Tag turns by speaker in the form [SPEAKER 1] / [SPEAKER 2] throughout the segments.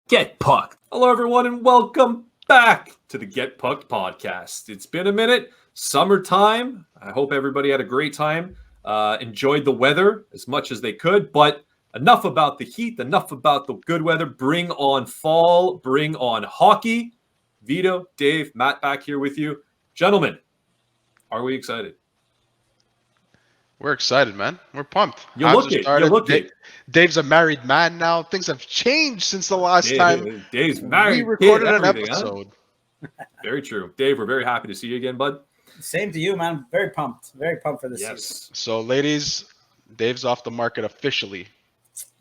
[SPEAKER 1] Get Pucked. Hello, everyone, and welcome back to the Get Pucked podcast. It's been a minute. Summertime. I hope everybody had a great time. Enjoyed the weather as much as they could, but enough about the heat, enough about the good weather. Bring on fall, bring on hockey. Vito, Dave, Matt back here with you. Gentlemen, are we excited?
[SPEAKER 2] We're excited, man. We're pumped.
[SPEAKER 1] You look it.
[SPEAKER 2] Dave's a married man now. Things have changed since the last time
[SPEAKER 1] Dave's married.
[SPEAKER 2] we recorded an episode.
[SPEAKER 1] Huh? Very true. Dave, we're very happy to see you again, bud.
[SPEAKER 3] Same to you, man. Very pumped. Very pumped for this season.
[SPEAKER 2] So, ladies, Dave's off the market officially.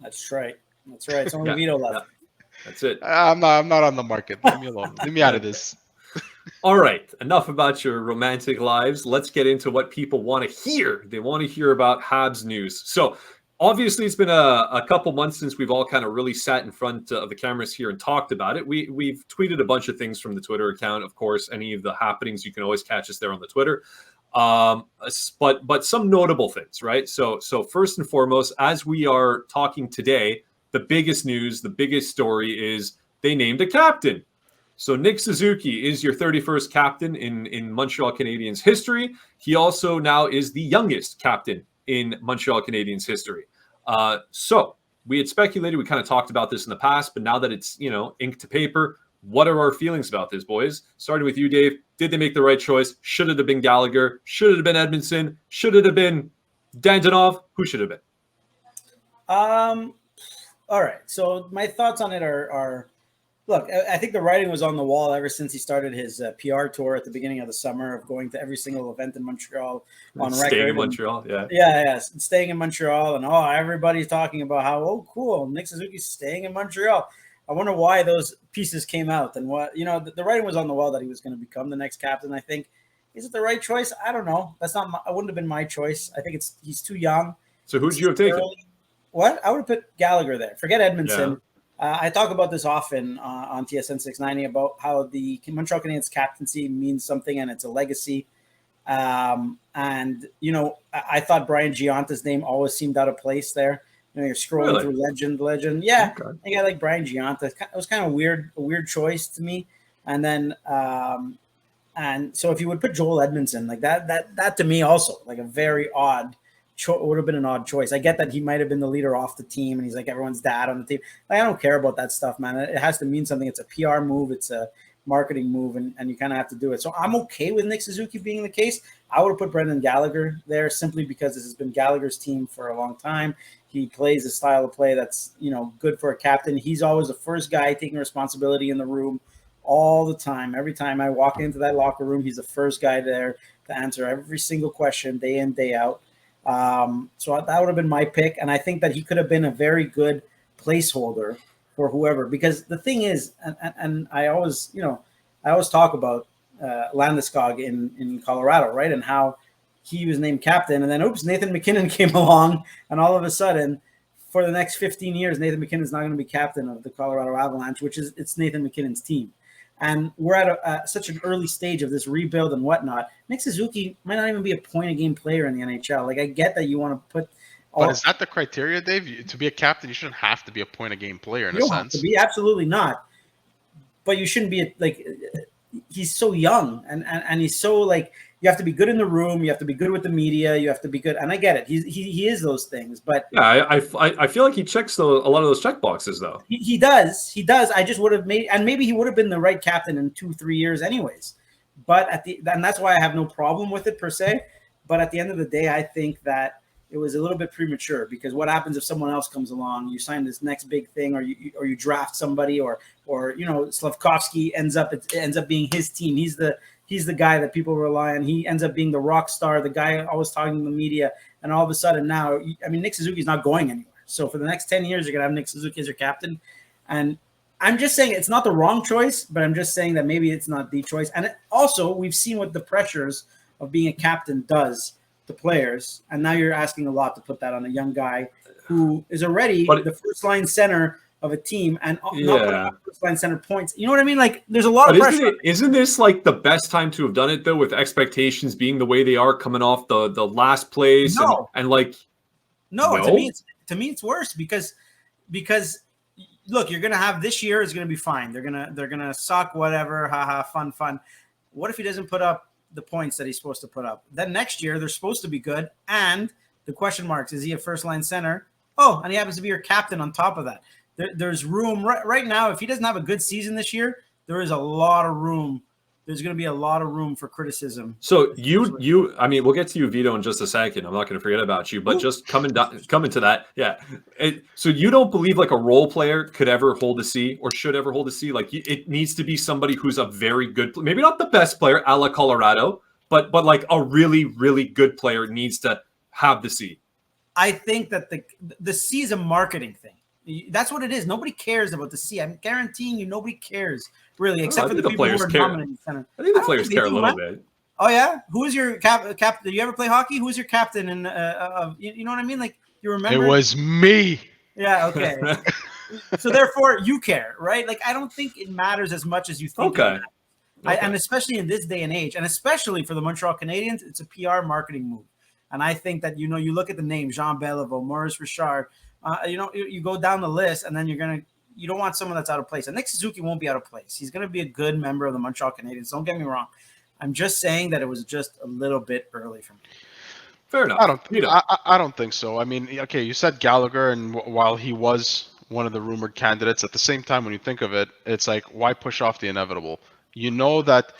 [SPEAKER 3] That's right. It's only Vito left.
[SPEAKER 1] Yeah. That's it.
[SPEAKER 2] I'm not on the market. Leave me alone. Leave me out of this.
[SPEAKER 1] All right. Enough about your romantic lives. Let's get into what people want to hear. They want to hear about Habs news. So obviously it's been a couple months since we've all kind of really sat in front of the cameras here and talked about it. We've tweeted a bunch of things from the Twitter account. Of course, any of the happenings, you can always catch us there on the Twitter. But some notable things, right? So first and foremost, as we are talking today, the biggest news, the biggest story is they named a captain. So Nick Suzuki is your 31st captain in Montreal Canadiens history. He also now is the youngest captain in Montreal Canadiens history. So we had speculated, we kind of talked about this in the past, but now that it's, ink to paper, what are our feelings about this, boys? Starting with you, Dave. Did they make the right choice? Should it have been Gallagher? Should it have been Edmondson? Should it have been Dantonov? Who should it have been?
[SPEAKER 3] All right. So my thoughts on it are look, I think the writing was on the wall ever since he started his PR tour at the beginning of the summer of going to every single event in Montreal on record.
[SPEAKER 1] Staying in Montreal, yeah.
[SPEAKER 3] Yeah, staying in Montreal. And, everybody's talking about how, cool, Nick Suzuki's staying in Montreal. I wonder why those pieces came out and what, the writing was on the wall that he was going to become the next captain, I think. Is it the right choice? I don't know. It wouldn't have been my choice. I think he's too young.
[SPEAKER 1] So who'd you have taken?
[SPEAKER 3] What? I would have put Gallagher there. Forget Edmondson. Yeah. I talk about this often on TSN 690 about how the Montreal Canadiens captaincy means something and it's a legacy. I thought Brian Gianta's name always seemed out of place there. You're scrolling through legend. Yeah, okay. I think I like Brian Gianta. It was kind of a weird choice to me. And then, and so if you would put Joel Edmondson like that to me also like a very odd. Would have been an odd choice. I get that he might have been the leader off the team and he's like everyone's dad on the team. Like, I don't care about that stuff, man. It has to mean something. It's a PR move. It's a marketing move, and you kind of have to do it. So I'm okay with Nick Suzuki being the case. I would have put Brendan Gallagher there simply because this has been Gallagher's team for a long time. He plays a style of play that's, good for a captain. He's always the first guy taking responsibility in the room all the time. Every time I walk into that locker room, he's the first guy there to answer every single question day in, day out. So that would have been my pick. And I think that he could have been a very good placeholder for whoever, because the thing is, and I always talk about, Landeskog in Colorado, right. And how he was named captain and then, Nathan MacKinnon came along and all of a sudden for the next 15 years, Nathan MacKinnon's not going to be captain of the Colorado Avalanche, it's Nathan MacKinnon's team. And we're at such an early stage of this rebuild and whatnot. Nick Suzuki might not even be a point-a-game player in the NHL. Like, I get that you want to put –
[SPEAKER 2] But is that the criteria, Dave? To be a captain, you shouldn't have to be a point-a-game player in a sense. You don't have
[SPEAKER 3] to be, absolutely not. But you shouldn't be he's so young and he's so, like – you have to be good in the room. You have to be good with the media. You have to be good. And I get it. He is those things. But
[SPEAKER 1] yeah, I feel like he checks a lot of those check boxes, though.
[SPEAKER 3] He does. I just would have and maybe he would have been the right captain in 2-3 years anyways. But and that's why I have no problem with it per se. But at the end of the day, I think that it was a little bit premature, because what happens if someone else comes along, you sign this next big thing, or you draft somebody, or Slavkovsky ends up being his team. He's the guy that people rely on. He ends up being the rock star, the guy always talking to the media. And all of a sudden now, Nick Suzuki's not going anywhere. So for the next 10 years, you're going to have Nick Suzuki as your captain. And I'm just saying it's not the wrong choice, but I'm just saying that maybe it's not the choice. And also, we've seen what the pressures of being a captain does to players. And now you're asking a lot to put that on a young guy who is already the first-line center of a team and not putting first line center points. You know what I mean? Like, there's a lot of pressure.
[SPEAKER 1] Isn't this like the best time to have done it, though, with expectations being the way they are coming off the last place?
[SPEAKER 3] No.
[SPEAKER 1] And like,
[SPEAKER 3] no, to me it's worse because look, you're gonna have this year is gonna be fine. They're gonna suck, whatever, haha, fun. What if he doesn't put up the points that he's supposed to put up? Then next year they're supposed to be good, and the question marks, is he a first line center? Oh, and he happens to be your captain on top of that. There's room right now. If he doesn't have a good season this year, there is a lot of room. There's going to be a lot of room for criticism.
[SPEAKER 1] So I mean, we'll get to you, Vito, in just a second. I'm not going to forget about you, but just coming to that, yeah. So you don't believe like a role player could ever hold a C or should ever hold a C? Like it needs to be somebody who's a very good, maybe not the best player, a la Colorado, but like a really, really good player needs to have the C.
[SPEAKER 3] I think that the C is a marketing thing. That's what it is. Nobody cares about the C. I'm guaranteeing you, nobody cares really, except for the people who are dominant center.
[SPEAKER 1] I think the players care a little bit.
[SPEAKER 3] Oh yeah, who is your captain? Did you ever play hockey? Who is your captain? And you know what I mean? Like you remember?
[SPEAKER 2] It was me.
[SPEAKER 3] Yeah. Okay. So therefore, you care, right? Like I don't think it matters as much as you think.
[SPEAKER 1] Okay.
[SPEAKER 3] And especially in this day and age, and especially for the Montreal Canadiens, it's a PR marketing move. And I think that you look at the name Jean Beliveau, Maurice Richard. You go down the list, and then you don't want someone that's out of place. And Nick Suzuki won't be out of place. He's going to be a good member of the Montreal Canadiens. Don't get me wrong. I'm just saying that it was just a little bit early for me.
[SPEAKER 1] Fair enough.
[SPEAKER 2] I don't think so. I mean, okay, you said Gallagher, and while he was one of the rumored candidates, at the same time, when you think of it, it's like, why push off the inevitable? You know that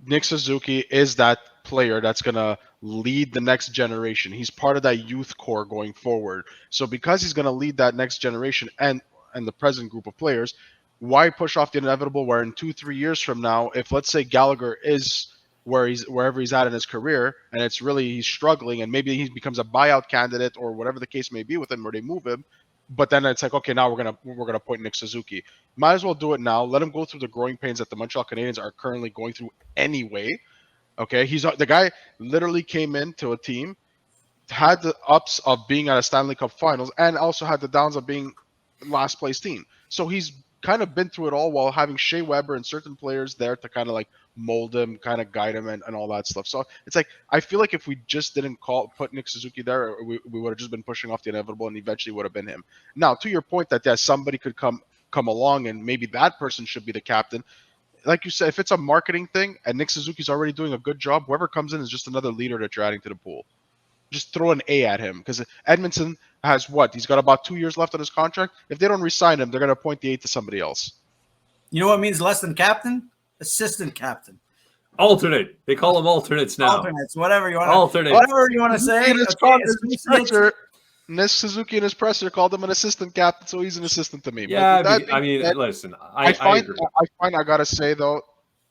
[SPEAKER 2] Nick Suzuki is that player that's going to lead the next generation. He's part of that youth core going forward. So because he's going to lead that next generation and the present group of players, why push off the inevitable where in 2-3 years from now, if let's say Gallagher is wherever he's at in his career and he's struggling and maybe he becomes a buyout candidate or whatever the case may be with him or they move him, but then it's like, okay, now we're gonna point Nick Suzuki. Might as well do it now. Let him go through the growing pains that the Montreal Canadiens are currently going through anyway. Okay, the guy literally came into a team, had the ups of being at a Stanley Cup Finals, and also had the downs of being last place team. So he's kind of been through it all while having Shea Weber and certain players there to kind of like mold him, kind of guide him, and all that stuff. So it's like I feel like if we just didn't put Nick Suzuki there, we would have just been pushing off the inevitable, and eventually would have been him. Now, to your point that somebody could come along and maybe that person should be the captain. Like you said, if it's a marketing thing and Nick Suzuki's already doing a good job, whoever comes in is just another leader that you're adding to the pool. Just throw an A at him because Edmondson has what? He's got about 2 years left on his contract. If they don't re-sign him, they're going to appoint the A to somebody else.
[SPEAKER 3] You know what means less than captain? Assistant captain.
[SPEAKER 1] Alternate. They call them alternates now.
[SPEAKER 3] Alternates, whatever you want.
[SPEAKER 1] Alternate.
[SPEAKER 3] Whatever you want to say.
[SPEAKER 2] Nick Suzuki in his presser called him an assistant captain, so he's an assistant to me.
[SPEAKER 1] Yeah, listen, I agree.
[SPEAKER 2] I gotta say though,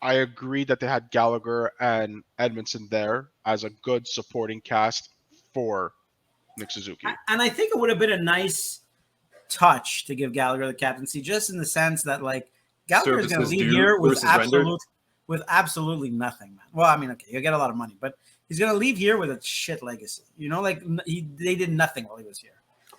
[SPEAKER 2] I agree that they had Gallagher and Edmondson there as a good supporting cast for Nick Suzuki.
[SPEAKER 3] And I think it would have been a nice touch to give Gallagher the captaincy, just in the sense that like Gallagher is going to leave here with absolutely nothing, man. Well, I mean, okay, he'll get a lot of money, but he's going to leave here with a shit legacy. Like they did nothing while he was here.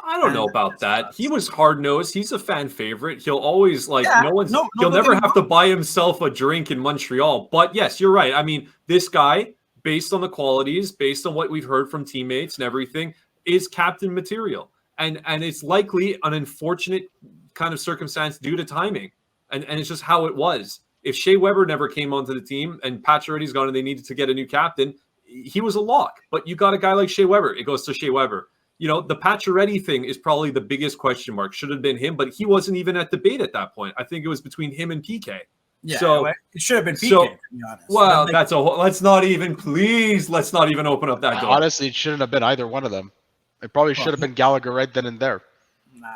[SPEAKER 1] I don't know about that. He was hard-nosed. He's a fan favorite. He'll always he'll never have to buy himself a drink in Montreal. But yes, you're right. I mean, this guy, based on the qualities, based on what we've heard from teammates and everything, is captain material. And it's likely an unfortunate kind of circumstance due to timing. And it's just how it was. If Shea Weber never came onto the team and Pacioretty's gone and they needed to get a new captain, he was a lock. But you got a guy like Shea Weber. It goes to Shea Weber. The Pacioretty thing is probably the biggest question mark. Should have been him, but he wasn't even at debate at that point. I think it was between him and PK.
[SPEAKER 3] Yeah, so it should have been PK, to be honest.
[SPEAKER 1] Well, let's not even open up that door.
[SPEAKER 2] Honestly, it shouldn't have been either one of them. It probably should have been Gallagher right then and there.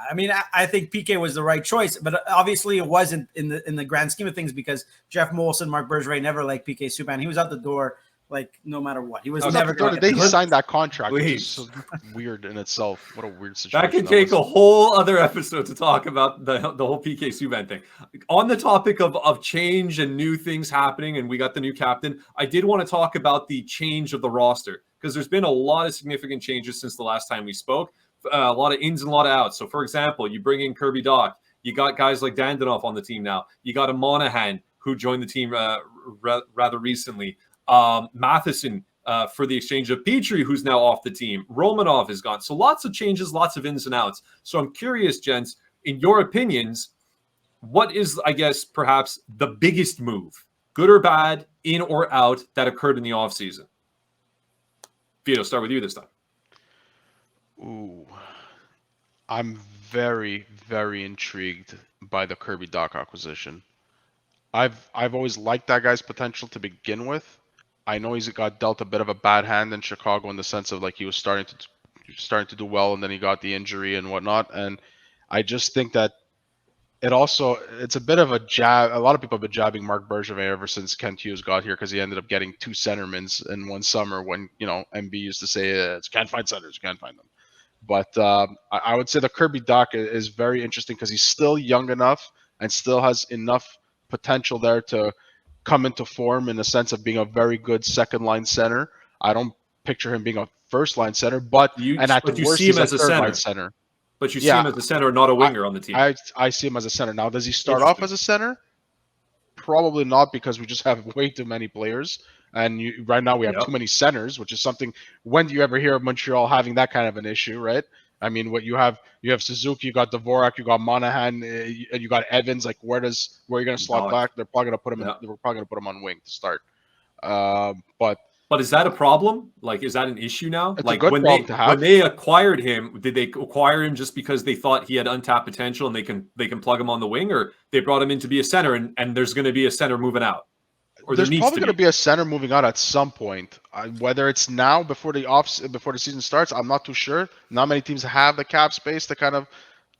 [SPEAKER 3] I mean, I think PK was the right choice, but obviously it wasn't in the grand scheme of things because Jeff Molson, Mark Bergevin never liked PK Subban. He was out the door no matter what. He was never going
[SPEAKER 2] to. They signed that contract, which is so weird in itself. What a weird situation.
[SPEAKER 1] That could take a whole other episode to talk about the whole PK Subban thing. On the topic of change and new things happening, and we got the new captain, I did want to talk about the change of the roster because there's been a lot of significant changes since the last time we spoke. A lot of ins and a lot of outs. So, for example, you bring in Kirby Dach. You got guys like Dandanov on the team now. You got a Monahan who joined the team rather recently. Matheson for the exchange of Petrie, who's now off the team. Romanov is gone. So lots of changes, lots of ins and outs. So I'm curious, gents, in your opinions, what is, I guess, perhaps the biggest move, good or bad, in or out, that occurred in the offseason? Vito, start with you this time.
[SPEAKER 2] Ooh, I'm very, very intrigued by the Kirby Dach acquisition. I've always liked that guy's potential to begin with. I know he's got dealt a bit of a bad hand in Chicago in the sense of like he was starting to do well, and then he got the injury and whatnot. And I just think that it's a bit of a jab. A lot of people have been jabbing Marc Bergevin ever since Kent Hughes got here because he ended up getting 2 centermans in one summer when, MB used to say, can't find centers, can't find them. But I would say the Kirby Dach is very interesting because he's still young enough and still has enough potential there to come into form in the sense of being a very good second line center. I don't picture him being a first line center, but
[SPEAKER 1] You
[SPEAKER 2] at the worst
[SPEAKER 1] see him
[SPEAKER 2] he's a
[SPEAKER 1] as a
[SPEAKER 2] third
[SPEAKER 1] center.
[SPEAKER 2] line center.
[SPEAKER 1] But you see him as a center, not a winger on the team.
[SPEAKER 2] I see him as a center. Now, does he start off as a center? Probably not, because we just have way too many players. And right now we have too many centers, which is something. When do you ever hear of Montreal having that kind of an issue, right? I mean, what you have Suzuki, you got Dvorak, you got Monahan, and you got Evans. Like, where are you going to slot back? They're probably going to put him. They're probably going to put him on wing to start. But
[SPEAKER 1] is that a problem? Like, is that an issue now?
[SPEAKER 2] It's
[SPEAKER 1] like
[SPEAKER 2] a good problem to have.
[SPEAKER 1] When they acquired him, did they acquire him just because they thought he had untapped potential and they can plug him on the wing, or they brought him in to be a center and there's going to be a center moving out? Or
[SPEAKER 2] there's probably going to be a center moving out at some point. Whether it's now before the season starts, I'm not too sure. Not many teams have the cap space to kind of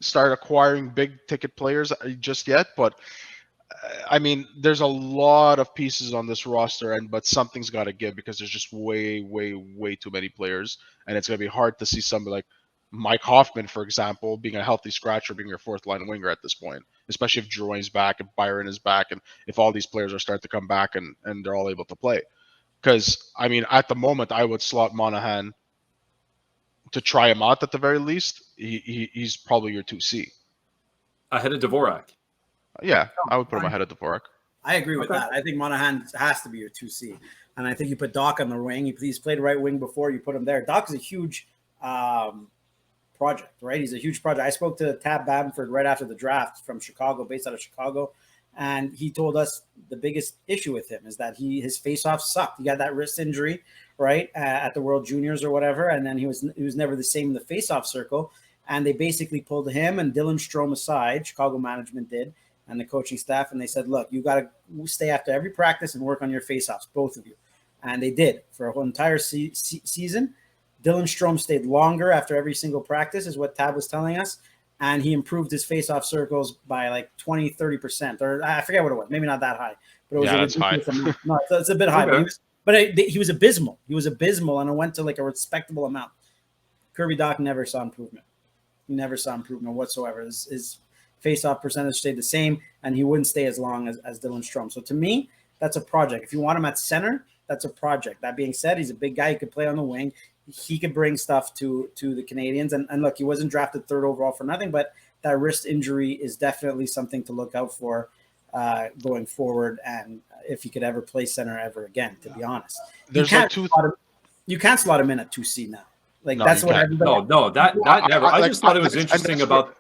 [SPEAKER 2] start acquiring big ticket players just yet, but I mean, there's a lot of pieces on this roster, but something's got to give because there's just way, way, way too many players, and it's going to be hard to see somebody like Mike Hoffman, for example, being a healthy scratcher, being your fourth line winger at this point, especially if Drouin's back and Byron is back, and if all these players are starting to come back and they're all able to play. Because, I mean, at the moment, I would slot Monahan to try him out at the very least. He's probably your 2C.
[SPEAKER 1] Ahead of Dvorak.
[SPEAKER 2] Yeah, I would put him ahead of Dvorak.
[SPEAKER 3] I agree with that. I think Monahan has to be your 2C. And I think you put Dach on the wing. He's played right wing before. You put him there. Dach is a huge project, right? He's a huge project. I spoke to Tab Bamford right after the draft from Chicago, based out of Chicago. And he told us the biggest issue with him is that his faceoff sucked. He got that wrist injury, right, at the World Juniors or whatever. And then he was never the same in the faceoff circle. And they basically pulled him and Dylan Strome aside, Chicago management did, and the coaching staff, and they said, look, you got to stay after every practice and work on your faceoffs, both of you. And they did for a whole entire season. Dylan Strome stayed longer after every single practice, is what Tab was telling us, and he improved his faceoff circles by like 20, 30%, or I forget what it was, maybe not that high, but it was
[SPEAKER 2] that's high.
[SPEAKER 3] No, it's a bit high,
[SPEAKER 1] Okay.
[SPEAKER 3] but he was abysmal. He was abysmal, and it went to like a respectable amount. Kirby Dach never saw improvement. He never saw improvement whatsoever. His face-off percentage stayed the same, and he wouldn't stay as long as Dylan Strome. So to me, that's a project. If you want him at center, that's a project. That being said, he's a big guy. He could play on the wing. He could bring stuff to the Canadiens. And look, he wasn't drafted 3rd overall for nothing, but that wrist injury is definitely something to look out for going forward. And if he could ever play center ever again, to be honest. You can't slot him in at 2C now. Like, no, that's what everybody...
[SPEAKER 1] No, that never. I just thought it was interesting about...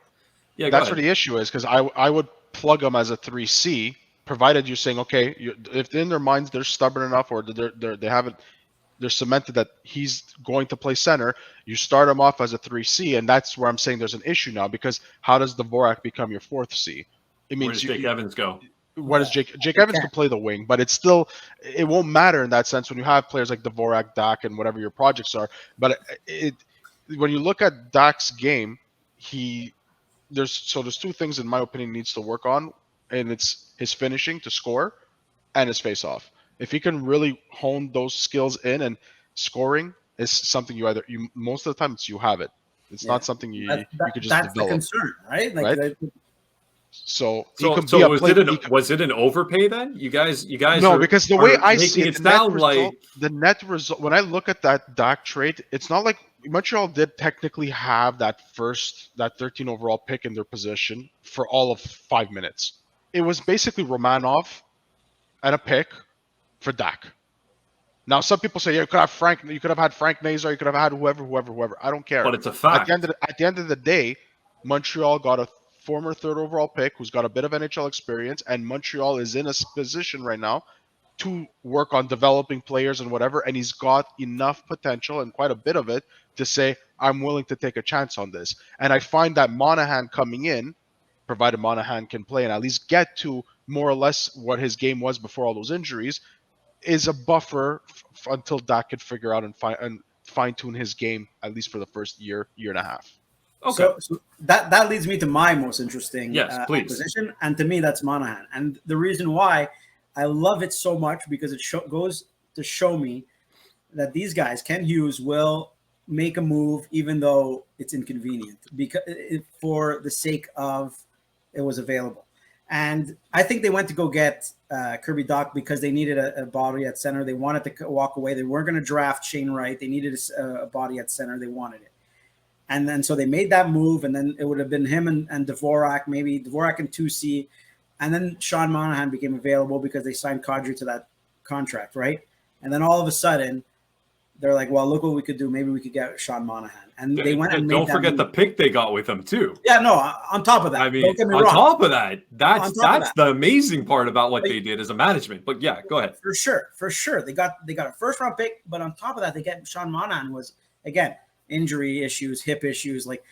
[SPEAKER 2] Yeah, that's where the issue is, because I would plug him as a 3C, provided you're saying, okay, if in their minds they're stubborn enough, or they're cemented that he's going to play center, you start him off as a 3C, and that's where I'm saying there's an issue now, because how does Dvorak become your 4th C? It means
[SPEAKER 1] where does Jake Evans go?
[SPEAKER 2] Where does Jake Evans can play the wing, but it won't matter in that sense when you have players like Dvorak, Dach, and whatever your projects are. But when you look at Dach's game, there's 2 things in my opinion he needs to work on, and it's his finishing to score and his face-off. If he can really hone those skills in, and scoring is something you most of the time you have it. It's not something you could just
[SPEAKER 3] that's
[SPEAKER 2] develop. That's
[SPEAKER 3] the concern, right? Like,
[SPEAKER 2] right?
[SPEAKER 1] Was it an overpay then? You guys
[SPEAKER 2] no, because the way I see it,
[SPEAKER 1] the
[SPEAKER 2] net result when I look at that Dach trade, it's not like Montreal did technically have that 13 overall pick in their possession for all of 5 minutes. It was basically Romanov and a pick for Dach. Now, some people say, you could have had Frank Nazar, you could have had whoever. I don't care.
[SPEAKER 1] But it's a fact.
[SPEAKER 2] At the end of the day, Montreal got a former third overall pick who's got a bit of NHL experience, and Montreal is in a position right now to work on developing players and whatever, and he's got enough potential and quite a bit of it to say, I'm willing to take a chance on this. And I find that Monahan coming in, provided Monahan can play and at least get to more or less what his game was before all those injuries, is a buffer until Dak could figure out and fine-tune his game, at least for the first year and a half.
[SPEAKER 1] Okay.
[SPEAKER 3] So that leads me to my most interesting
[SPEAKER 1] acquisition,
[SPEAKER 3] and to me, that's Monahan. And the reason why I love it so much, because it goes to show me that these guys, Kent Hughes, will make a move even though it's inconvenient, because for the sake of it was available. And I think they went to go get Kirby Dach because they needed a body at center. They wanted to walk away. They weren't going to draft Shane Wright. They needed a body at center. They wanted it. And then so they made that move, and then it would have been him and Dvorak, maybe Dvorak and 2C. And then Sean Monahan became available because they signed Kadri to that contract, right? And then all of a sudden, they're like, well, look what we could do. Maybe we could get Sean Monahan. And they went and made
[SPEAKER 1] don't
[SPEAKER 3] that
[SPEAKER 1] forget
[SPEAKER 3] move.
[SPEAKER 1] the pick they got with him, too.
[SPEAKER 3] Yeah, no, on top of that.
[SPEAKER 1] I mean,
[SPEAKER 3] don't get me
[SPEAKER 1] on
[SPEAKER 3] wrong.
[SPEAKER 1] top of that, that's
[SPEAKER 3] that.
[SPEAKER 1] the amazing part about what they did as a management. But yeah, go ahead.
[SPEAKER 3] For sure. They got a first-round pick, but on top of that, they get Sean Monahan, was, again, injury issues, hip issues. Like,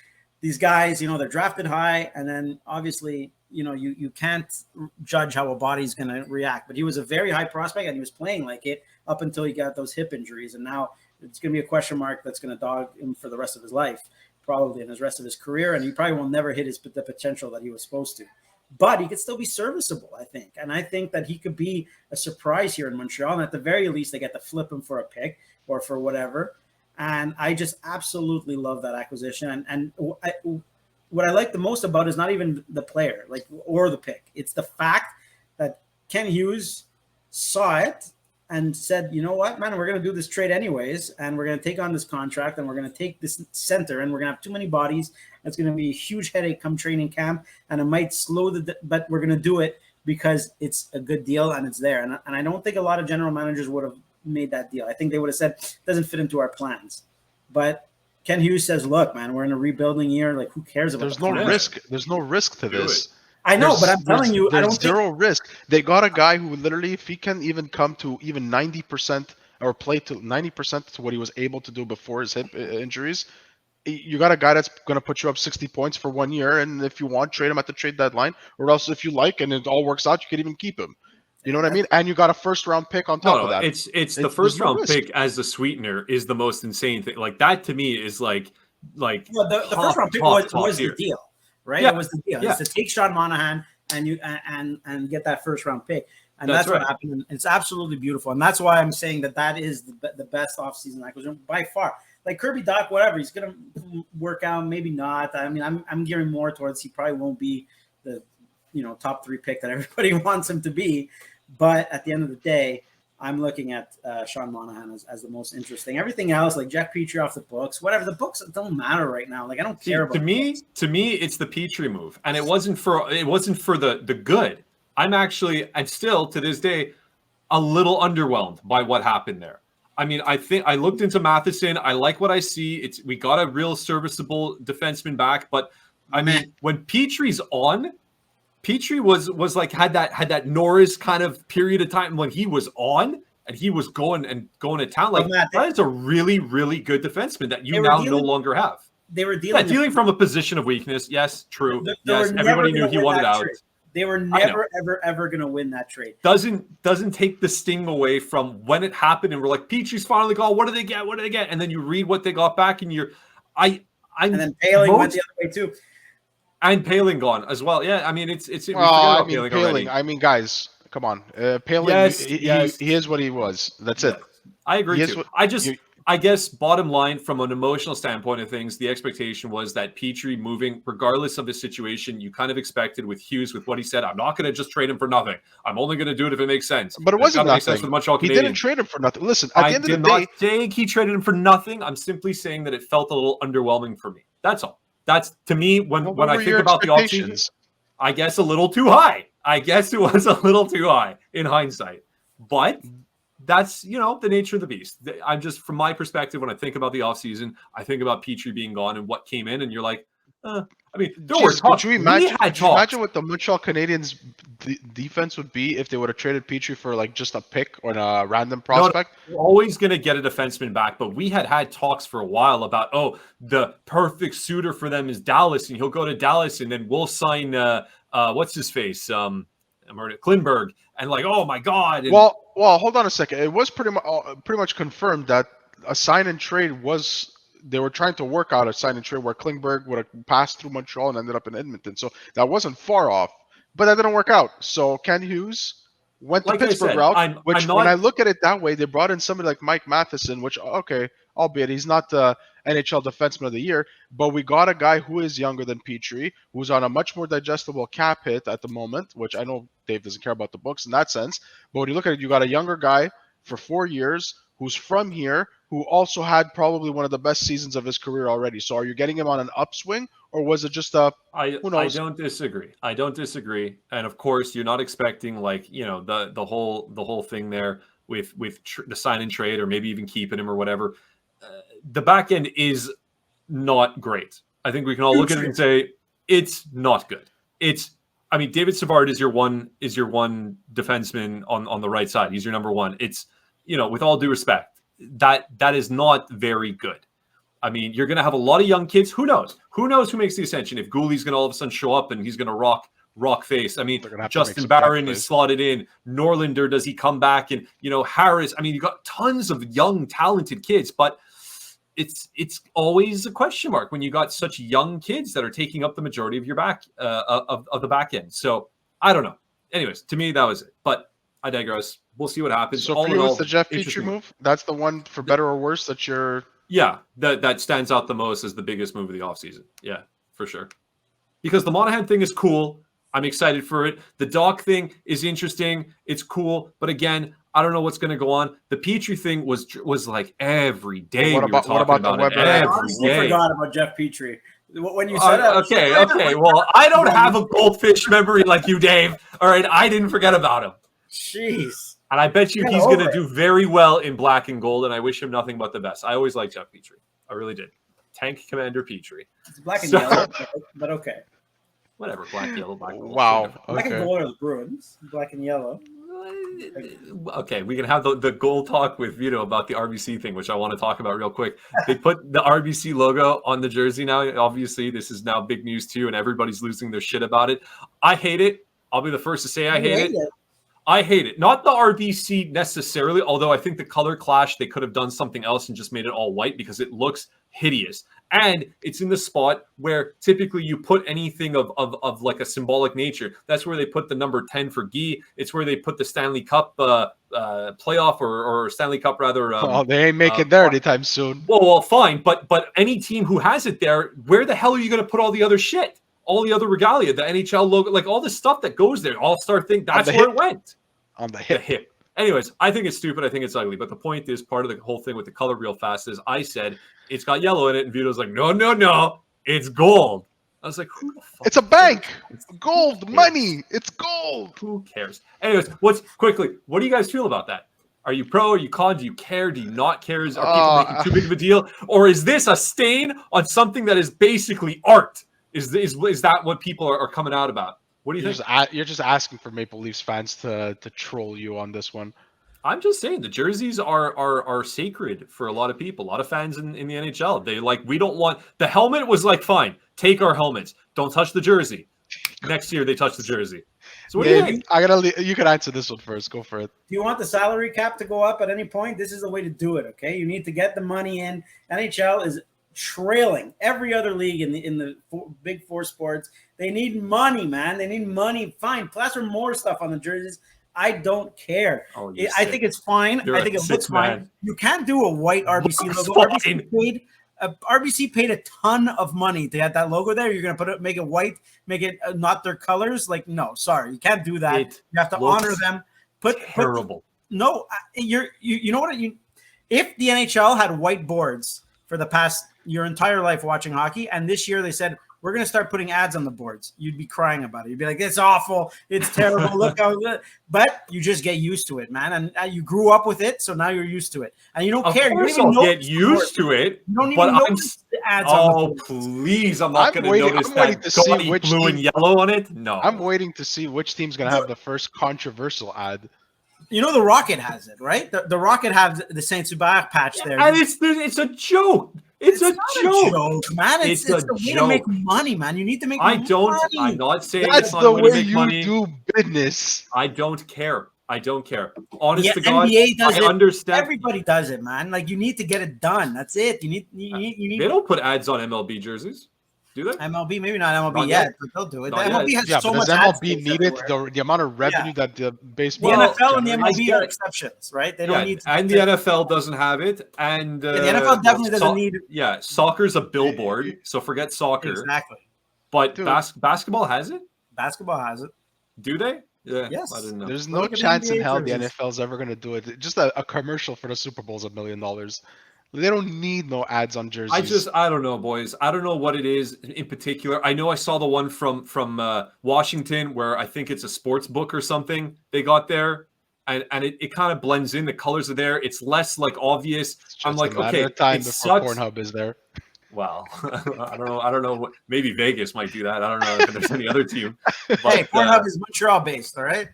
[SPEAKER 3] these guys, they're drafted high, and then obviously, you can't judge how a body's going to react. But he was a very high prospect, and he was playing like it up until he got those hip injuries. And now it's going to be a question mark that's going to dog him for the rest of his life, probably, in his rest of his career. And he probably will never hit the potential that he was supposed to. But he could still be serviceable, I think. And I think that he could be a surprise here in Montreal. And at the very least, they get to flip him for a pick or for whatever. And I just absolutely love that acquisition. And what I like the most about it is not even the player, or the pick. It's the fact that Kent Hughes saw it and said, you know what, man, we're going to do this trade anyways, and we're going to take on this contract, and we're going to take this center, and we're going to have too many bodies. It's going to be a huge headache come training camp, and it might slow but we're going to do it because it's a good deal and it's there. And I don't think a lot of general managers would have made that deal. I think they would have said, it doesn't fit into our plans. But Ken Hughes says, look, man, we're in a rebuilding year. Like, who cares about
[SPEAKER 2] There's no risk. There's no risk to this.
[SPEAKER 3] I know, but I'm telling you, I don't
[SPEAKER 2] zero risk. They got a guy who literally, if he can even come to even 90% or play to 90% to what he was able to do before his hip injuries, you got a guy that's going to put you up 60 points for 1 year. And if you want, trade him at the trade deadline, or else if you like and it all works out, you could even keep him. You know what I mean? And you got a first-round pick on top of that.
[SPEAKER 1] It's the first-round pick as the sweetener is the most insane thing. Like, that to me is like
[SPEAKER 3] the first-round pick was the deal, right?
[SPEAKER 1] Yeah.
[SPEAKER 3] It was the deal.
[SPEAKER 1] Yeah.
[SPEAKER 3] It's to take Sean Monahan and get that first-round pick, and that's what happened. And it's absolutely beautiful, and that's why I'm saying that is the best offseason acquisition by far. Like Kirby Dach, whatever, he's gonna work out, maybe not. I mean, I'm gearing more towards he probably won't be the top 3 pick that everybody wants him to be. But at the end of the day, I'm looking at Sean Monahan as the most interesting. Everything else, like Jack Petrie off the books, whatever, the books don't matter right now. Like, I don't care about
[SPEAKER 1] to me, it's the Petrie move. And it wasn't for the good. I'm still to this day a little underwhelmed by what happened there. I mean, I think I looked into Matheson. I like what I see. We got a real serviceable defenseman back, but I mean, when Petrie's on, Petrie was like had that Norris kind of period of time when he was on and he was going to town. Like, that is a really, really good defenseman that you now no longer have.
[SPEAKER 3] They were dealing
[SPEAKER 1] from a position of weakness. Yes, true. Yes, everybody knew he wanted out.
[SPEAKER 3] Trade. They were never, ever going to win that trade.
[SPEAKER 1] Doesn't take the sting away from when it happened and we're like, Petrie's finally gone. What do they get? What do they get? And then you read what they got back and and
[SPEAKER 3] then Paling went the other way too.
[SPEAKER 1] And Paling gone as well. Yeah, I mean, it's.
[SPEAKER 2] Well, Paling. I mean, guys, come on. Paling.
[SPEAKER 1] Yes,
[SPEAKER 2] he is what he was. That's it.
[SPEAKER 1] I agree too. I guess bottom line, from an emotional standpoint of things, the expectation was that Petrie moving, regardless of the situation, you kind of expected with Hughes, with what he said, I'm not going to just trade him for nothing. I'm only going to do it if it makes sense.
[SPEAKER 2] But it wasn't nothing.
[SPEAKER 1] For the Montreal Canadiens.
[SPEAKER 2] He didn't trade him for nothing. Listen, at the end of the day,
[SPEAKER 1] I did not think he traded him for nothing. I'm simply saying that it felt a little underwhelming for me. That's all. That's, to me, when I think about the offseason, I guess a little too high. I guess it was a little too high in hindsight. But that's, the nature of the beast. I'm just, from my perspective, when I think about the offseason, I think about Petrie being gone and what came in, and you're like, I mean, there were
[SPEAKER 2] Jeez,
[SPEAKER 1] talks.
[SPEAKER 2] could you imagine?
[SPEAKER 1] We had
[SPEAKER 2] Could you imagine
[SPEAKER 1] talks.
[SPEAKER 2] what the Montreal Canadiens defense would be if they would have traded Petrie for like just a pick or a random prospect?
[SPEAKER 1] No, we're always going to get a defenseman back, but we had talks for a while about, the perfect suitor for them is Dallas, and he'll go to Dallas, and then we'll sign what's his face, Klinberg, and like, oh my god. And,
[SPEAKER 2] Well, hold on a second. It was pretty much confirmed that a sign and trade was. They were trying to work out a sign and trade where Klingberg would have passed through Montreal and ended up in Edmonton. So that wasn't far off, but that didn't work out. So Kent Hughes went the
[SPEAKER 1] like I
[SPEAKER 2] Pittsburgh
[SPEAKER 1] said,
[SPEAKER 2] route,
[SPEAKER 1] I'm
[SPEAKER 2] which
[SPEAKER 1] not,
[SPEAKER 2] when I look at it that way, they brought in somebody like Mike Matheson, which, okay, albeit he's not the NHL Defenseman of the Year, but we got a guy who is younger than Petrie, who's on a much more digestible cap hit at the moment, which I know Dave doesn't care about the books in that sense. But when you look at it, you got a younger guy for 4 years who's from here, who also had probably one of the best seasons of his career already. So are you getting him on an upswing, or was it just a who knows?
[SPEAKER 1] I don't disagree. And of course, you're not expecting the whole thing there with the sign and trade, or maybe even keeping him or whatever. The back end is not great. I think we can all look at it and say it's not good. David Savard is your one defenseman on the right side. He's your number one. It's, with all due respect, that is not very good. I mean, you're going to have a lot of young kids. Who knows? Who knows who makes the ascension? If Gooley's going to all of a sudden show up and he's going to rock face. I mean, Justin Barron is slotted in. Norlinder, does he come back? And, Harris. I mean, you got tons of young, talented kids, but it's always a question mark when you got such young kids that are taking up the majority of your back of the back end. So I don't know. Anyways, to me, that was it. But I digress. We'll see what happens.
[SPEAKER 2] So for you, it's the Jeff Petrie move? That's the one, for better or worse, that you're...
[SPEAKER 1] Yeah, that stands out the most as the biggest move of the offseason. Yeah, for sure. Because the Monahan thing is cool. I'm excited for it. The Doc thing is interesting. It's cool. But again, I don't know what's going to go on. The Petrie thing was like every day.
[SPEAKER 2] What about the Weber?
[SPEAKER 3] I honestly forgot about Jeff Petrie. When you said that,
[SPEAKER 1] okay. Well, I don't have a goldfish memory like you, Dave. All right, I didn't forget about him.
[SPEAKER 3] Jeez.
[SPEAKER 1] And I bet you he's going to do very well in black and gold, and I wish him nothing but the best. I always liked Jeff Petrie. I really did. Tank Commander Petrie.
[SPEAKER 3] It's black and yellow, but okay.
[SPEAKER 1] Whatever, black, yellow, black, gold.
[SPEAKER 2] Wow. Okay.
[SPEAKER 3] Black and gold are the Bruins. Black and yellow.
[SPEAKER 1] Okay, we can have the goal talk with Vito about the RBC thing, which I want to talk about real quick. They put the RBC logo on the jersey now. Obviously, this is now big news too, and everybody's losing their shit about it. I hate it. I'll be the first to say I hate it. I hate it. Not the RBC necessarily, although I think the color clash, they could have done something else and just made it all white because it looks hideous. And it's in the spot where typically you put anything of like a symbolic nature. That's where they put the number 10 for Guy. It's where they put the Stanley Cup playoff or Stanley Cup rather.
[SPEAKER 2] They ain't making it there anytime soon.
[SPEAKER 1] Well, fine. But any team who has it there, where the hell are you going to put all the other shit? All the other regalia, the NHL logo, like all the stuff that goes there, all-star thing, that's where it went.
[SPEAKER 2] On the hip.
[SPEAKER 1] Anyways, I think it's stupid. I think it's ugly. But the point is, part of the whole thing with the color real fast is I said, it's got yellow in it. And Vito's like, no, it's gold. I was like, who the fuck?
[SPEAKER 2] It's a bank. Gold, money. It's gold.
[SPEAKER 1] Who cares? Anyways, what do you guys feel about that? Are you pro? Are you con? Do you care? Do you not care? Are people making too big of a deal? Or is this a stain on something that is basically art? Is that what people are coming out about? What do you think?
[SPEAKER 2] You're just asking for Maple Leafs fans to troll you on this one.
[SPEAKER 1] I'm just saying the jerseys are sacred for a lot of people, a lot of fans in the NHL. They we don't want the helmet was like, fine, take our helmets. Don't touch the jersey. Next year they touch the jersey. So what do you think?
[SPEAKER 2] You can answer this one first. Go for it.
[SPEAKER 3] Do you want the salary cap to go up at any point? This is the way to do it, okay? You need to get the money in. NHL is trailing every other league in the big four sports. They need money, man. They need money. Fine, plaster more stuff on the jerseys. I don't care. I think it's fine. I think it looks fine. You can't do a white RBC logo. RBC paid a ton of money to get that logo there. You're gonna make it white, make it not their colors. Like, no, sorry, you can't do that. You have to honor them.
[SPEAKER 1] Terrible.
[SPEAKER 3] No, you know what? If the NHL had white boards for the past your entire life watching hockey, and this year they said we're going to start putting ads on the boards. You'd be crying about it. You'd be like, it's awful. It's terrible. Look how good. But you just get used to it, man. And you grew up with it. So now you're used to it. And you don't care.
[SPEAKER 1] Of
[SPEAKER 3] You
[SPEAKER 1] course
[SPEAKER 3] don't even
[SPEAKER 1] I'll
[SPEAKER 3] know
[SPEAKER 1] get used to it.
[SPEAKER 3] You don't
[SPEAKER 1] but
[SPEAKER 3] even notice the ads on the boards.
[SPEAKER 1] Please. I'm not going to notice that gaudy blue and yellow on it. No.
[SPEAKER 2] I'm waiting to see which team's going to have the first controversial ad.
[SPEAKER 3] You know the Rocket has it, right? The Rocket has the Saint-Hubert patch there.
[SPEAKER 1] And it's a joke. It's a joke,
[SPEAKER 3] man. It's a way to make money, man. You need to make money.
[SPEAKER 1] I'm not saying
[SPEAKER 2] that's
[SPEAKER 1] it's
[SPEAKER 2] the
[SPEAKER 1] way
[SPEAKER 2] way
[SPEAKER 1] to make
[SPEAKER 2] you
[SPEAKER 1] money.
[SPEAKER 2] do business.
[SPEAKER 1] I don't care. Honest
[SPEAKER 3] yeah,
[SPEAKER 1] to God,
[SPEAKER 3] NBA does
[SPEAKER 1] I understand.
[SPEAKER 3] Everybody does it, man. Like you need to get it done. That's it. You need.
[SPEAKER 1] They don't put ads on MLB jerseys, do they?
[SPEAKER 3] MLB, maybe not MLB yet, but they'll do it. The MLB has so much.
[SPEAKER 2] Does MLB need it? The amount of revenue that the baseball.
[SPEAKER 3] The NFL and the MLB are exceptions, right? They don't need.
[SPEAKER 1] And the NFL doesn't have it, and
[SPEAKER 3] the NFL definitely doesn't need it.
[SPEAKER 1] Yeah, soccer's a billboard, so forget soccer.
[SPEAKER 3] Exactly.
[SPEAKER 1] But basketball has it.
[SPEAKER 3] Basketball has it.
[SPEAKER 1] Do they? Yeah.
[SPEAKER 3] Yes.
[SPEAKER 1] I didn't know.
[SPEAKER 2] There's no chance in hell the NFL's ever going to do it. Just a commercial for the Super Bowl is $1 million. They don't need no ads on jerseys.
[SPEAKER 1] I don't know, boys. I don't know what it is in particular. I know I saw the one from Washington where I think it's a sports book or something they got there, and it kind of blends in. The colors are there. It's less like obvious. I'm like, okay,
[SPEAKER 2] time before Pornhub is there.
[SPEAKER 1] Well, I don't know. Maybe Vegas might do that. I don't know if there's any other team. But,
[SPEAKER 3] hey, Pornhub is Montreal based, all right?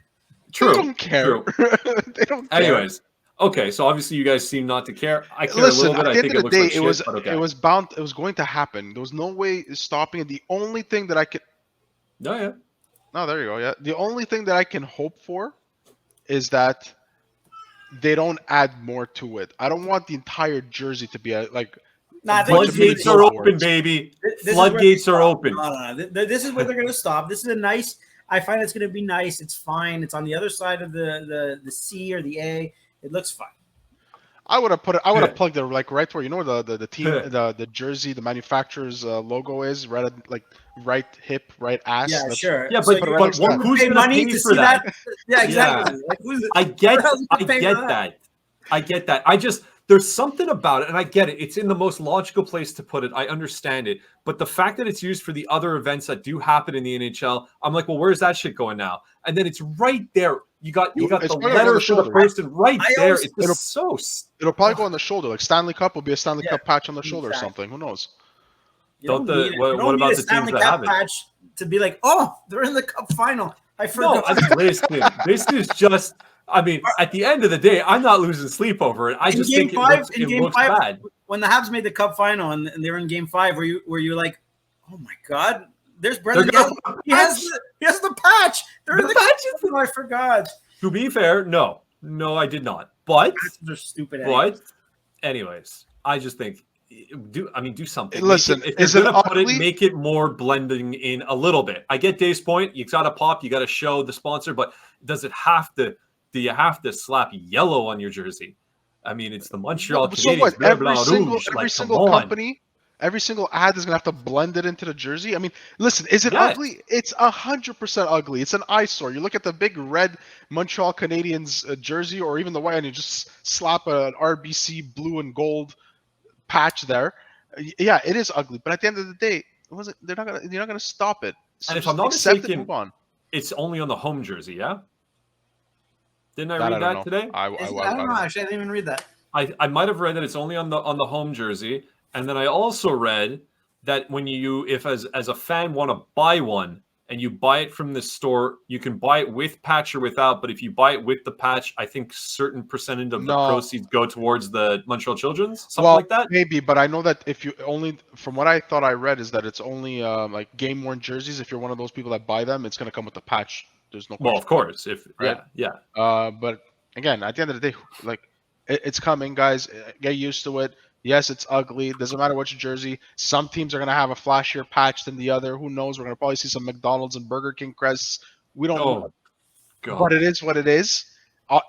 [SPEAKER 2] True. They don't care. They don't care.
[SPEAKER 1] Anyways, okay. So obviously, you guys seem not to care. I care a little bit.
[SPEAKER 2] At the end of the day,
[SPEAKER 1] it
[SPEAKER 2] was going to happen. There was no way stopping it. The only thing that I could.
[SPEAKER 1] Oh yeah.
[SPEAKER 2] No, there you go. Yeah. The only thing that I can hope for is that they don't add more to it. I don't want the entire jersey to be like.
[SPEAKER 1] Floodgates are open, baby. Floodgates are open.
[SPEAKER 3] No. This is where they're going to stop. This is a nice. I find it's going to be nice. It's fine. It's on the other side of the C or the A. It looks fine.
[SPEAKER 2] I would have put it. I would have plugged it like right where the team, the jersey, the manufacturer's logo is right, right hip, right ass.
[SPEAKER 3] Yeah, sure.
[SPEAKER 1] Yeah, but who's going to pay for that?
[SPEAKER 3] Yeah, exactly.
[SPEAKER 1] Yeah. Like, I get that. There's something about it, and I get it. It's in the most logical place to put it. I understand it. But the fact that it's used for the other events that do happen in the NHL, I'm like, well, where's that shit going now? And then it's right there. You got the letter for the person right there. It'll
[SPEAKER 2] probably go on the shoulder. Like Stanley Cup will be a Stanley Cup patch on the shoulder or something. Who knows?
[SPEAKER 1] What about the teams that have it?
[SPEAKER 3] Patch to be like, oh, they're in the Cup final. I forgot.
[SPEAKER 1] No, listen, this is just. I mean, at the end of the day, I'm not losing sleep over it. I just think it looks bad.
[SPEAKER 3] When the Habs made the Cup final and they were in Game 5, were you like, oh my God, there's Brendan Gallagher. He has the patch. They're in the patch. I forgot.
[SPEAKER 1] To be fair, no, I did not. But
[SPEAKER 3] they're stupid.
[SPEAKER 1] But anyways, I just think do something.
[SPEAKER 2] Listen,
[SPEAKER 1] if you're gonna put it, make it more blending in a little bit. I get Dave's point. You got to pop. You got to show the sponsor. But does it have to? Do you have to slap yellow on your jersey? I mean, it's the Montreal Canadiens.
[SPEAKER 2] So what? Every single company, every single ad is gonna have to blend it into the jersey. I mean, listen, is it ugly? It's 100% ugly. It's an eyesore. You look at the big red Montreal Canadiens jersey, or even the white, and you just slap an RBC blue and gold patch there. Yeah, it is ugly. But at the end of the day, you're not gonna stop it. So
[SPEAKER 1] and if I'm not mistaken, move on. It's only on the home jersey, yeah. Didn't I read that today?
[SPEAKER 3] I don't know. Actually, I didn't even read that.
[SPEAKER 1] I might have read that it's only on the home jersey, and then I also read that when if as a fan want to buy one and you buy it from the store, you can buy it with patch or without. But if you buy it with the patch, I think certain percentage of the proceeds go towards the Montreal Children's, something like that.
[SPEAKER 2] Maybe, but I know that if you only, from what I thought I read, is that it's only like game worn jerseys. If you're one of those people that buy them, it's going to come with the patch. There's no question.
[SPEAKER 1] Well, of course,
[SPEAKER 2] but again, at the end of the day, like it's coming, guys. Get used to it. Yes, it's ugly. Doesn't matter which jersey. Some teams are gonna have a flashier patch than the other. Who knows? We're gonna probably see some McDonald's and Burger King crests. We don't know. God. But it is what it is.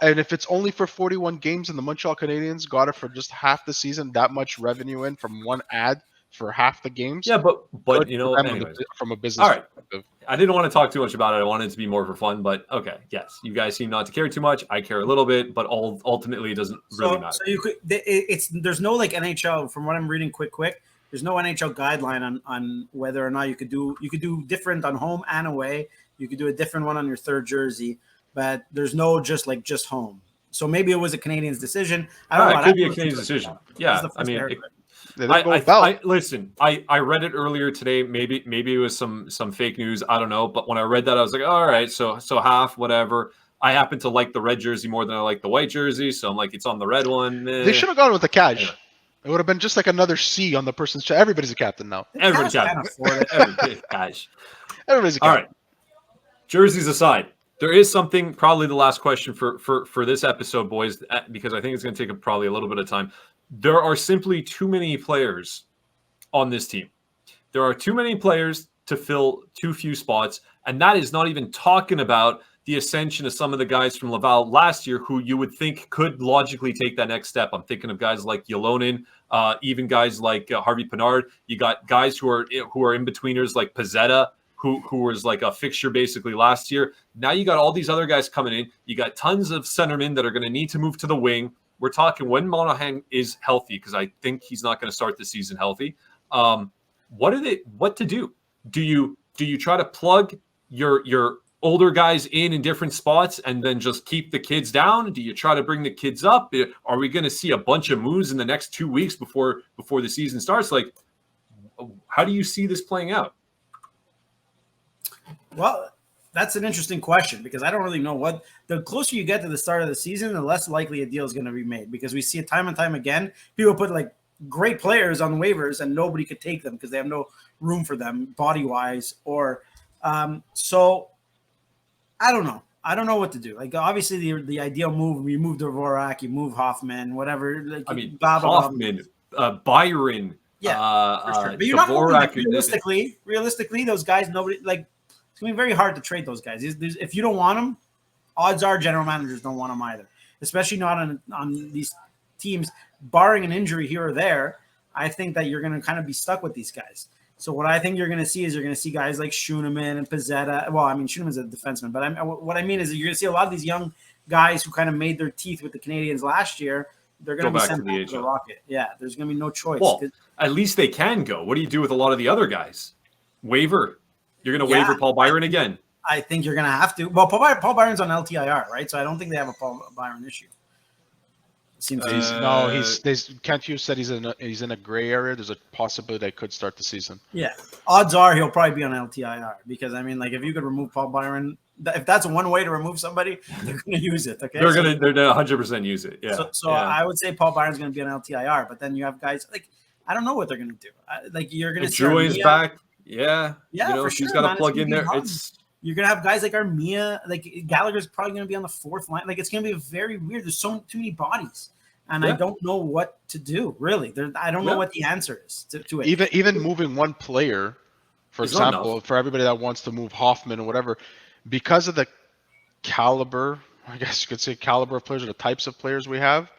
[SPEAKER 2] And if it's only for 41 games and the Montreal Canadiens got it for just half the season, that much revenue in from one ad for half the games.
[SPEAKER 1] Yeah, but anyways.
[SPEAKER 2] From a business perspective.
[SPEAKER 1] I didn't want to talk too much about it. I wanted it to be more for fun, but okay, yes, you guys seem not to care too much. I care a little bit, but ultimately it doesn't really matter.
[SPEAKER 3] So you could, there's no like NHL from what I'm reading. Quick, There's no NHL guideline on whether or not you could do different on home and away. You could do a different one on your third jersey, but there's no just home. So maybe it was a Canadian's decision. I don't know.
[SPEAKER 1] It could be a Canadian's decision. Yeah, I mean, listen. I read it earlier today. Maybe it was some fake news. I don't know. But when I read that, I was like, all right, so half, whatever. I happen to like the red jersey more than I like the white jersey, so I'm like, it's on the red one.
[SPEAKER 2] They should have gone with the cash. Yeah. It would have been just like another C on the person's chest. Everybody's a captain now.
[SPEAKER 1] Everybody's captain. Everybody's cash.
[SPEAKER 2] Everybody's a captain.
[SPEAKER 1] All right. Jerseys aside, there is something, probably the last question for this episode, boys, because I think it's going to take probably a little bit of time. There are simply too many players on this team. There are too many players to fill too few spots, and that is not even talking about the ascension of some of the guys from Laval last year who you would think could logically take that next step. I'm thinking of guys like Ylonen, even guys like Harvey Pinard. You got guys who are in-betweeners like Pizzetta, who was like a fixture basically last year. Now you got all these other guys coming in. You got tons of centermen that are going to need to move to the wing. We're talking when Monahan is healthy, because I think he's not going to start the season healthy. What to do? Do you try to plug your older guys in different spots and then just keep the kids down? Do you try to bring the kids up? Are we going to see a bunch of moves in the next 2 weeks before the season starts? Like, how do you see this playing out?
[SPEAKER 3] Well, that's an interesting question, because I don't really know what. The closer you get to the start of the season, the less likely a deal is going to be made, because we see it time and time again. People put like great players on waivers and nobody could take them because they have no room for them body-wise. Or so I don't know. I don't know what to do. Like, obviously the ideal move, you move Dvorak, you move Hoffman, whatever. Like,
[SPEAKER 1] I mean, Hoffman, Byron.
[SPEAKER 3] Yeah, for sure. But you're not realistically, those guys, nobody, like, it's going to be very hard to trade those guys. If you don't want them, odds are general managers don't want them either, especially not on these teams. Barring an injury here or there, I think that you're going to kind of be stuck with these guys. So what I think you're going to see is you're going to see guys like Schoenemann and Pizzetta. Well, I mean, Schoenemann's a defenseman, but what I mean is that you're going to see a lot of these young guys who kind of made their teeth with the Canadiens last year. They're going to be sent back to the Rocket. Yeah, there's going to be no choice.
[SPEAKER 1] Well, at least they can go. What do you do with a lot of the other guys? Waiver. You're going to waiver Paul Byron again.
[SPEAKER 3] I think you're going to have to. Well, Paul Byron's on LTIR, right? So I don't think they have a Paul Byron issue.
[SPEAKER 2] Kent Hughes said he's in a gray area. There's a possibility they could start the season.
[SPEAKER 3] Yeah, odds are he'll probably be on LTIR, because I mean, like, if you could remove Paul Byron, if that's one way to remove somebody, they're going to use it. Okay, they're
[SPEAKER 1] going to 100% use it. Yeah.
[SPEAKER 3] So I would say Paul Byron's going to be on LTIR, but then you have guys like, I don't know what they're going to do. Like, you're going to see
[SPEAKER 1] Joey's back. Yeah,
[SPEAKER 3] for
[SPEAKER 1] she's
[SPEAKER 3] sure,
[SPEAKER 1] got to plug in there.
[SPEAKER 3] You're gonna have guys like Armia, like Gallagher's probably gonna be on the fourth line. Like, it's gonna be very weird. There's too many bodies, and I don't know what to do. Really, I don't know what the answer is to it.
[SPEAKER 2] Even moving one player, for example, for everybody that wants to move Hoffman or whatever, because of the caliber, I guess you could say caliber of players or the types of players we have.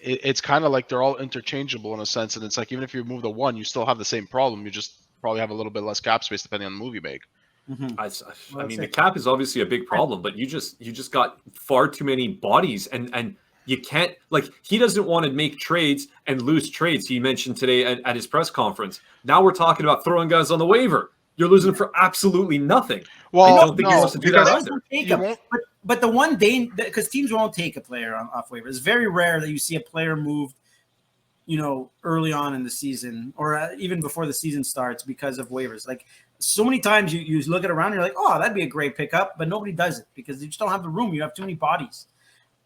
[SPEAKER 2] It's kind of like they're all interchangeable in a sense, and it's like even if you move the one, you still have the same problem. You just probably have a little bit less cap space depending on the move you make.
[SPEAKER 1] Mm-hmm. I mean, the cap is obviously a big problem, but you just got far too many bodies, and you can't, like, he doesn't want to make trades and lose trades. He mentioned today at his press conference. Now we're talking about throwing guys on the waiver. You're losing for absolutely nothing.
[SPEAKER 2] Well,
[SPEAKER 1] I don't think he wants to do that either.
[SPEAKER 3] But the one day, because teams won't take a player off waivers. It's very rare that you see a player moved, early on in the season or even before the season starts because of waivers. Like, so many times you look at around, you're like, oh, that'd be a great pickup, but nobody does it because you just don't have the room. You have too many bodies.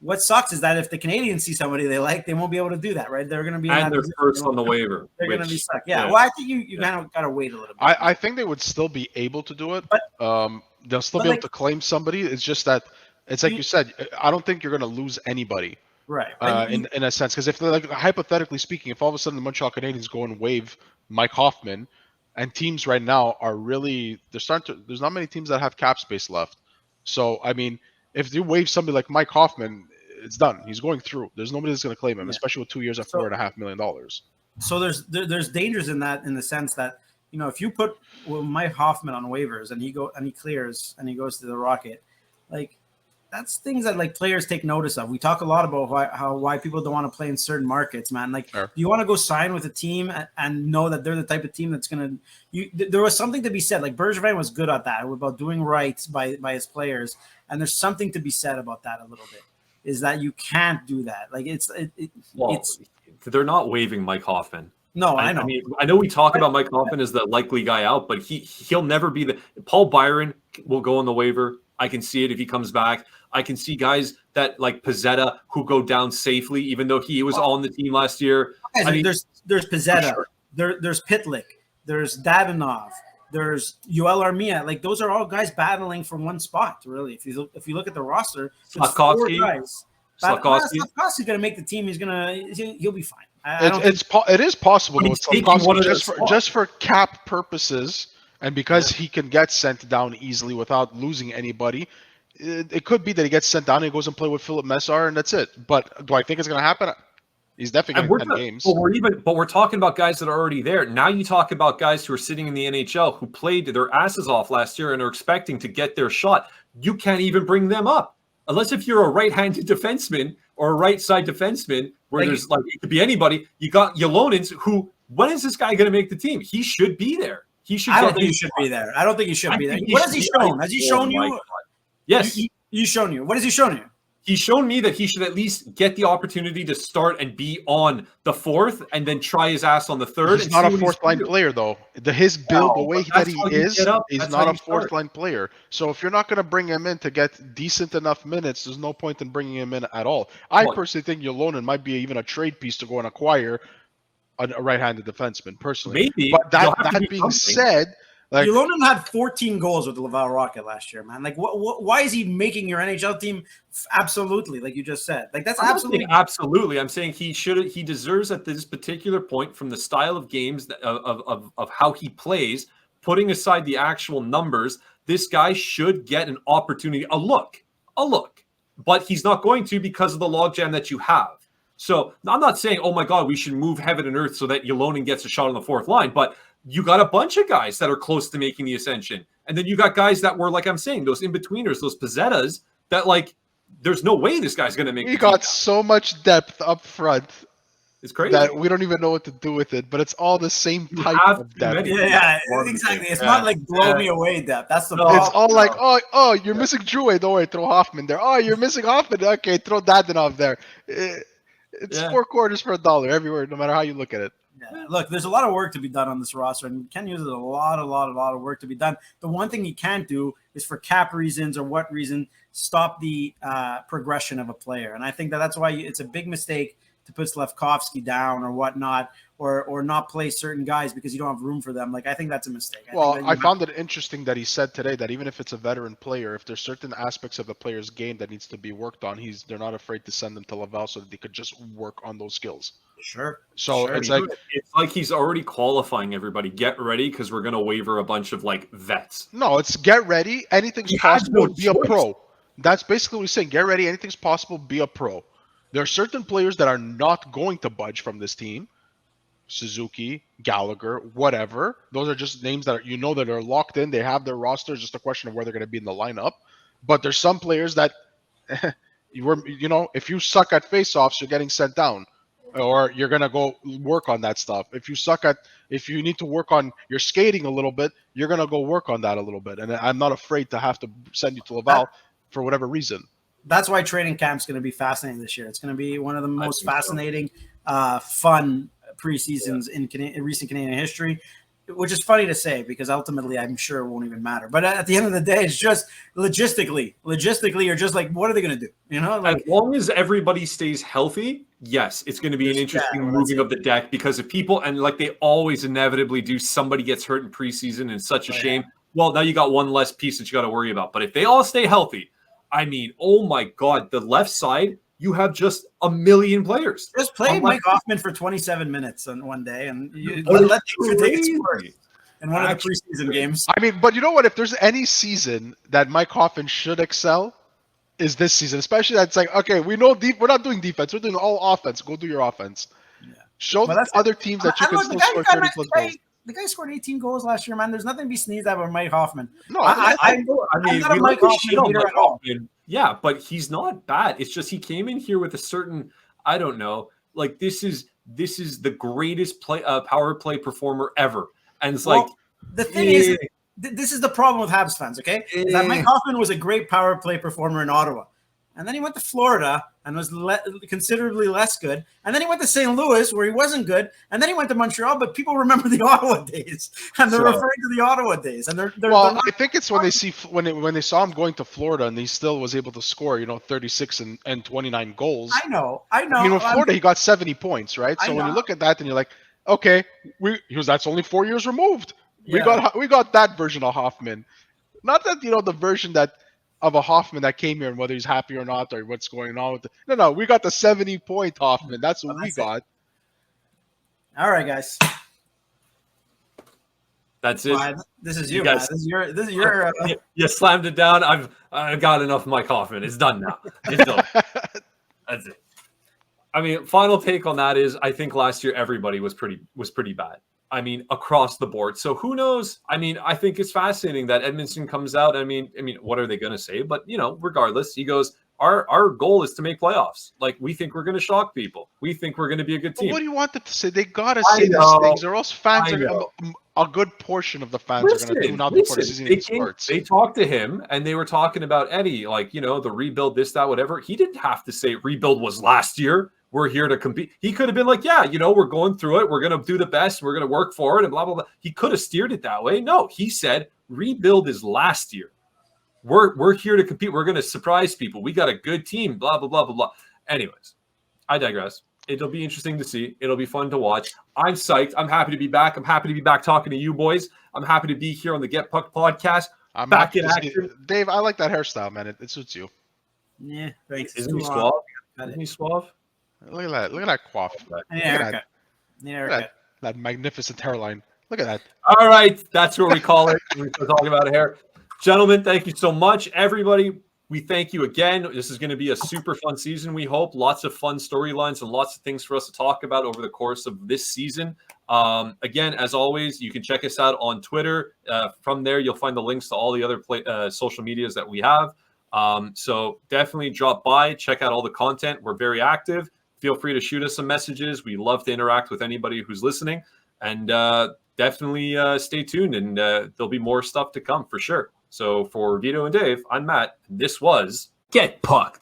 [SPEAKER 3] What sucks is that if the Canadiens see somebody they like, they won't be able to do that, right? They're going to be
[SPEAKER 1] they're first on the waiver.
[SPEAKER 3] They're going to be stuck. Yeah. Well, I think you kind of got to wait a little bit.
[SPEAKER 2] I think they would still be able to do it. But they'll still be able to claim somebody. It's just that it's like you said. I don't think you're going to lose anybody,
[SPEAKER 3] right?
[SPEAKER 2] In a sense, because if, like, hypothetically speaking, if all of a sudden the Montreal Canadiens go and waive Mike Hoffman, and teams right now are really there's not many teams that have cap space left. So I mean, if you waive somebody like Mike Hoffman, it's done. He's going through. There's nobody that's going to claim him, especially with 2 years at $4.5 million.
[SPEAKER 3] So there's dangers in that, in the sense that, if you put Mike Hoffman on waivers and he clears and he goes to the Rocket, like, that's things that like players take notice of. We talk a lot about why people don't want to play in certain markets, man. Like,
[SPEAKER 2] Sure.
[SPEAKER 3] do you want to go sign with a team and know that they're the type of team that's gonna? There was something to be said. Like Bergevin was good at that, about doing right by his players, and there's something to be said about that a little bit. Is that you can't do that? Like it's
[SPEAKER 1] they're not waiving Mike Hoffman.
[SPEAKER 3] No, I know.
[SPEAKER 1] I mean, I know we talk about Mike Hoffman as the likely guy out, but he'll never be the. Paul Byron will go on the waiver. I can see it if he comes back. I can see guys that like Pizzetta who go down safely, even though he was on the team last year.
[SPEAKER 3] I mean, there's Pizzetta, sure. There's Pitlick, there's Dadonov, there's Yoel Armia. Like those are all guys battling for one spot, really. If you look at the roster,
[SPEAKER 1] Slavkovsky.
[SPEAKER 3] Slavkovsky's going to make the team. He'll be fine.
[SPEAKER 2] It is possible
[SPEAKER 1] though,
[SPEAKER 2] just for cap purposes, and because he can get sent down easily without losing anybody. It could be that he gets sent down and he goes and play with Philip Messar and that's it. But do I think it's going to happen? He's definitely going to get games.
[SPEAKER 1] But we're talking about guys that are already there. Now you talk about guys who are sitting in the NHL who played their asses off last year and are expecting to get their shot. You can't even bring them up unless if you're a right-handed defenseman or a right-side defenseman where there's like it could be anybody. You got Yolonens who. When is this guy going to make the team? He should be there.
[SPEAKER 3] I don't think he should be there. I don't think he should be there. What has he shown? Has he shown you?
[SPEAKER 1] Yes.
[SPEAKER 3] He's shown you. What has he shown you?
[SPEAKER 1] He's shown me that he should at least get the opportunity to start and be on the fourth and then try his ass on the third.
[SPEAKER 2] He's not a fourth-line player, though. His build, the way that he is, he's not a fourth-line player. So if you're not going to bring him in to get decent enough minutes, there's no point in bringing him in at all. I personally think Yolonen might be even a trade piece to go and acquire a right-handed defenseman, personally.
[SPEAKER 1] Maybe.
[SPEAKER 2] But that being said...
[SPEAKER 3] Like, Yolonen had 14 goals with the Laval Rocket last year, man. Like, why is he making your NHL team? Absolutely, like you just said. Like, that's
[SPEAKER 1] absolutely. I'm saying he deserves at this particular point, from the style of games of how he plays, putting aside the actual numbers, this guy should get an opportunity, a look. But he's not going to because of the logjam that you have. So I'm not saying, oh my God, we should move heaven and earth so that Yolonen gets a shot on the fourth line, but you got a bunch of guys that are close to making the ascension. And then you got guys that were, like I'm saying, those in-betweeners, those Pizzettas, that, like, there's no way this guy's going to make
[SPEAKER 2] We got so much depth up front.
[SPEAKER 1] It's crazy.
[SPEAKER 2] That we don't even know what to do with it, but it's all the same type of depth.
[SPEAKER 3] Yeah, exactly. It's not like blow me away depth. That's the problem.
[SPEAKER 2] It's all like, oh, you're missing Drouet. Don't worry, throw Hoffman there. Oh, you're missing Hoffman. Okay, throw Dadonov there. It's 4 quarters for $1 everywhere, no matter how you look at it.
[SPEAKER 3] Yeah. Look, there's a lot of work to be done on this roster, and Kent Hughes has a lot of work to be done. The one thing he can't do is, for cap reasons or what reason, stop the progression of a player. And I think that's why it's a big mistake to put Slavkovsky down or whatnot, or not play certain guys because you don't have room for them. Like, I think that's a mistake.
[SPEAKER 2] I found it interesting that he said today that even if it's a veteran player, if there's certain aspects of the player's game that needs to be worked on, they're not afraid to send them to Laval so that they could just work on those skills.
[SPEAKER 3] Sure.
[SPEAKER 2] So
[SPEAKER 3] sure.
[SPEAKER 2] It's
[SPEAKER 1] like he's already qualifying everybody. Get ready because we're going to waiver a bunch of like vets.
[SPEAKER 2] No, it's get ready. Anything's possible. Be a pro. That's basically what he's saying. Get ready. Anything's possible. Be a pro. There are certain players that are not going to budge from this team. Suzuki, Gallagher, whatever. Those are just names that that are locked in. They have their roster. It's just a question of where they're going to be in the lineup. But there's some players that, if you suck at faceoffs, you're getting sent down, or you're going to go work on that stuff. If you need to work on your skating a little bit, you're going to go work on that a little bit. And I'm not afraid to have to send you to Laval for whatever reason.
[SPEAKER 3] That's why training camp's going to be fascinating this year. It's going to be one of the most fascinating, fun preseasons in recent Canadian history, which is funny to say because ultimately I'm sure it won't even matter. But at the end of the day, it's just logistically, you're just like, what are they going to do?
[SPEAKER 1] As long as everybody stays healthy, yes, it's going to be an interesting moving of the deck because if people, and like they always inevitably do, somebody gets hurt in preseason and it's such a shame. Well, now you got one less piece that you got to worry about. But if they all stay healthy, I mean, oh my God, the left side, you have just a million players.
[SPEAKER 3] Just play Mike Hoffman for 27 minutes on one day, and let him take its course in one of the preseason games.
[SPEAKER 2] I mean, but you know what? If there's any season that Mike Hoffman should excel, is this season. Especially that's like, okay, we know we're not doing defense. We're doing all offense. Go do your offense. Yeah. Show other teams that you can still score 30 plus goals.
[SPEAKER 3] The guy scored 18 goals last year, man. There's nothing to be sneezed at with Mike Hoffman.
[SPEAKER 2] No,
[SPEAKER 1] I mean,
[SPEAKER 3] I'm not
[SPEAKER 1] we
[SPEAKER 3] a
[SPEAKER 1] like
[SPEAKER 3] Mike
[SPEAKER 1] to
[SPEAKER 3] Hoffman
[SPEAKER 1] shit on
[SPEAKER 3] hater
[SPEAKER 1] Mike
[SPEAKER 3] at all.
[SPEAKER 1] Hoffman. Yeah, but he's not bad. It's just he came in here with a certain, I don't know, like this is the greatest power play performer ever, and it's like
[SPEAKER 3] the thing is, this is the problem with Habs fans. Okay, is that Mike Hoffman was a great power play performer in Ottawa, and then he went to Florida and was considerably less good, and then he went to St. Louis where he wasn't good, and then he went to Montreal. But people remember the Ottawa days, and they're referring to the Ottawa days, and they're
[SPEAKER 2] well,
[SPEAKER 3] not,
[SPEAKER 2] I think it's when they see when they saw him going to Florida and he still was able to score, 36 and 29 goals.
[SPEAKER 3] I know.
[SPEAKER 2] I mean, with Florida, he got 70 points, right? So when you look at that, and you're like, okay, that's only 4 years removed. Yeah. We got that version of Hoffman, not that the version of a Hoffman that came here and whether he's happy or not or what's going on with it. No, we got the 70-point Hoffman. That's what we got.
[SPEAKER 3] All right, guys.
[SPEAKER 1] That's it.
[SPEAKER 3] This is you guys. This is your.
[SPEAKER 1] You slammed it down. I've got enough Mike Hoffman. It's done now. It's done. That's it. I mean, final take on that is I think last year everybody was pretty bad. I mean, across the board. So who knows? I mean, I think it's fascinating that Edmondson comes out. I mean, what are they going to say? But regardless, he goes, our goal is to make playoffs. Like, we think we're going to shock people. We think we're going to be a good team.
[SPEAKER 2] But what do you want them to say? They got to say these things, or else fans a good portion of the fans are going to tune out before the season even starts.
[SPEAKER 1] They talked to him, and they were talking about Eddie, like, the rebuild, this, that, whatever. He didn't have to say rebuild was last year. We're here to compete. He could have been like, yeah, we're going through it. We're going to do the best. We're going to work for it and blah, blah, blah. He could have steered it that way. No, he said rebuild is last year. We're here to compete. We're going to surprise people. We got a good team, blah, blah, blah, blah, blah. Anyways, I digress. It'll be interesting to see. It'll be fun to watch. I'm psyched. I'm happy to be back. I'm happy to be back talking to you boys. I'm happy to be here on the Get Puck podcast.
[SPEAKER 2] I'm back in action. Dave, I like that hairstyle, man. It suits you.
[SPEAKER 3] Yeah, thanks.
[SPEAKER 1] Isn't he suave? Isn't he suave?
[SPEAKER 2] Look at that. Look at that coif. Look at that magnificent hairline. Look at that.
[SPEAKER 1] All right. That's what we call it. We're talking about hair. Gentlemen, thank you so much. Everybody, we thank you again. This is going to be a super fun season, we hope. Lots of fun storylines and lots of things for us to talk about over the course of this season. Again, as always, you can check us out on Twitter. From there, you'll find the links to all the other social medias that we have. So definitely drop by, check out all the content. We're very active. Feel free to shoot us some messages. We love to interact with anybody who's listening. And definitely stay tuned, and there'll be more stuff to come for sure. So for Vito and Dave, I'm Matt. This was Get Pucked.